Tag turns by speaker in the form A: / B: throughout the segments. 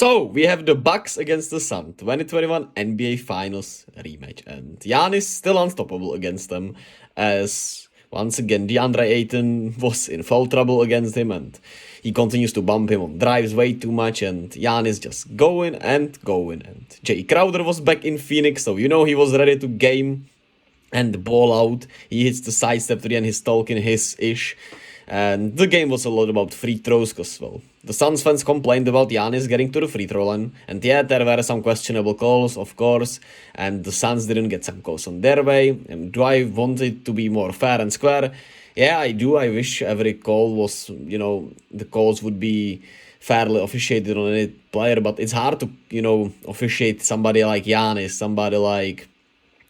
A: So, we have the Bucks against the Sun, 2021 NBA Finals rematch, and Giannis still unstoppable against them, as once again DeAndre Ayton was in foul trouble against him, and he continues to bump him on drives way too much, and Giannis just going and going, and Jay Crowder was back in Phoenix, so you know he was ready to game and ball out. He hits the sidestep three and he's talking his-ish. And the game was a lot about free throws, because, well, the Suns fans complained about Giannis getting to the free throw line. And yeah, there were some questionable calls, of course, and the Suns didn't get some calls on their way. And do I want it to be more fair and square? Yeah, I do. I wish every call was, the calls would be fairly officiated on any player, but it's hard to, officiate somebody like Giannis, somebody like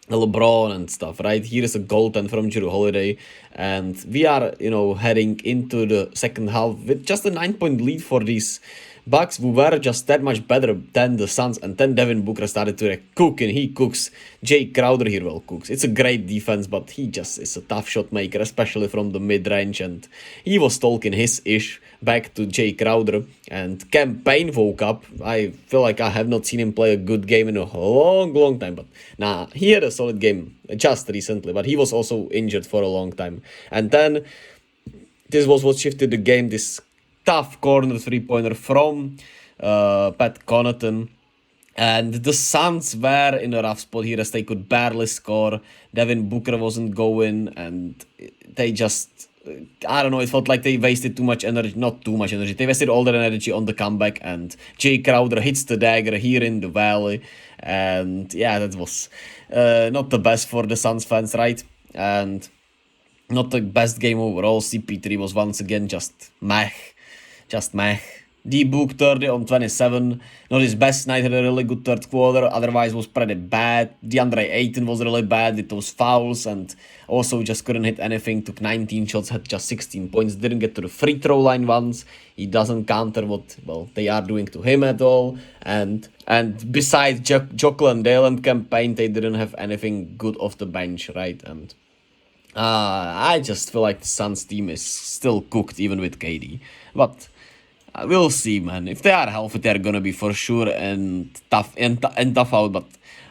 A: LeBron and stuff, right? Here is a goaltend from Jrue Holiday, and we are, heading into the second half with just a 9-point lead for these Bucks, who were just that much better than the Suns. And then Devin Booker started to cook, and he cooks. Jay Crowder here well cooks. It's a great defense, but he just is a tough shot maker, especially from the mid-range, and he was talking his-ish back to Jay Crowder, and Campaign woke up. I feel like I have not seen him play a good game in a long time, but nah, he had a solid game just recently, but he was also injured for a long time. And then this was what shifted the game, this tough corner three-pointer from Pat Connaughton. And the Suns were in a rough spot here, as they could barely score. Devin Booker wasn't going, and they just, I don't know, it felt like they wasted too much energy. Not too much energy, they wasted all their energy on the comeback, and Jay Crowder hits the dagger here in the valley. And yeah, that was not the best for the Suns fans, right? And not the best game overall. CP3 was once again just meh. D-Book 30 on 27. Not his best night, had a really good third quarter. Otherwise was pretty bad. DeAndre Ayton was really bad with those fouls, and also just couldn't hit anything. Took 19 shots, had just 16 points. Didn't get to the free throw line once. He doesn't counter what, well, they are doing to him at all. And besides Jokel and Dale and Campaign, they didn't have anything good off the bench, right? And I just feel like the Suns team is still cooked even with KD. But we'll see, man. If they are healthy, they're gonna be for sure and tough out. But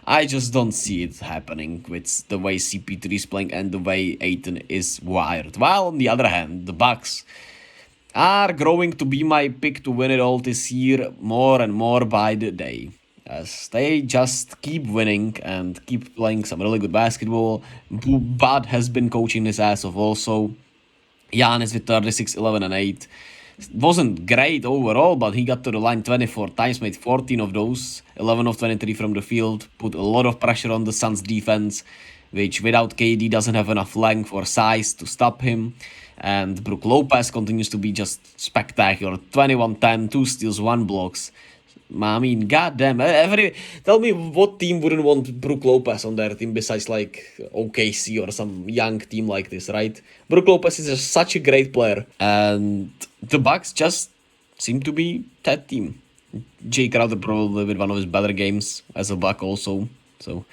A: I just don't see it happening with the way CP3 is playing and the way Ayton is wired. While on the other hand, the Bucks are growing to be my pick to win it all this year more and more by the day, as they just keep winning and keep playing some really good basketball. Bud has been coaching his ass off also. Giannis with 36, 11, and 8. Wasn't great overall, but he got to the line 24 times, made 14 of those, 11 of 23 from the field, put a lot of pressure on the Suns defense, which without KD doesn't have enough length or size to stop him. And Brook Lopez continues to be just spectacular. 21-10, 2 steals, 1 blocks. I mean, goddamn, tell me what team wouldn't want Brook Lopez on their team besides like OKC or some young team like this, right? Brook Lopez is just such a great player, and the Bucks just seem to be that team. Jay Crowder probably with one of his better games as a Buck also, so,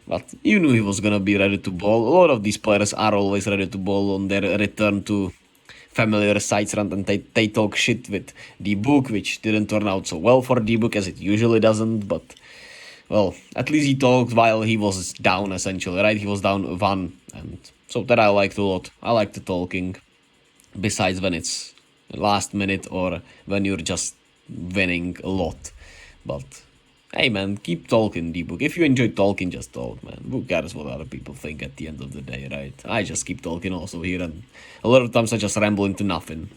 A: but you knew he was gonna be ready to ball. A lot of these players are always ready to ball on their return to familiar sides, and they talk shit with D-Book, which didn't turn out so well for D-Book, as it usually doesn't, but, well, at least he talked while he was down, essentially, right? He was down 1, and so that I liked a lot. I like the talking, besides when it's last minute or when you're just winning a lot. But hey, man, keep talking, D-Book. If you enjoy talking, just talk, man. Who cares what other people think at the end of the day, right? I just keep talking also here, and a lot of times I just ramble into nothing.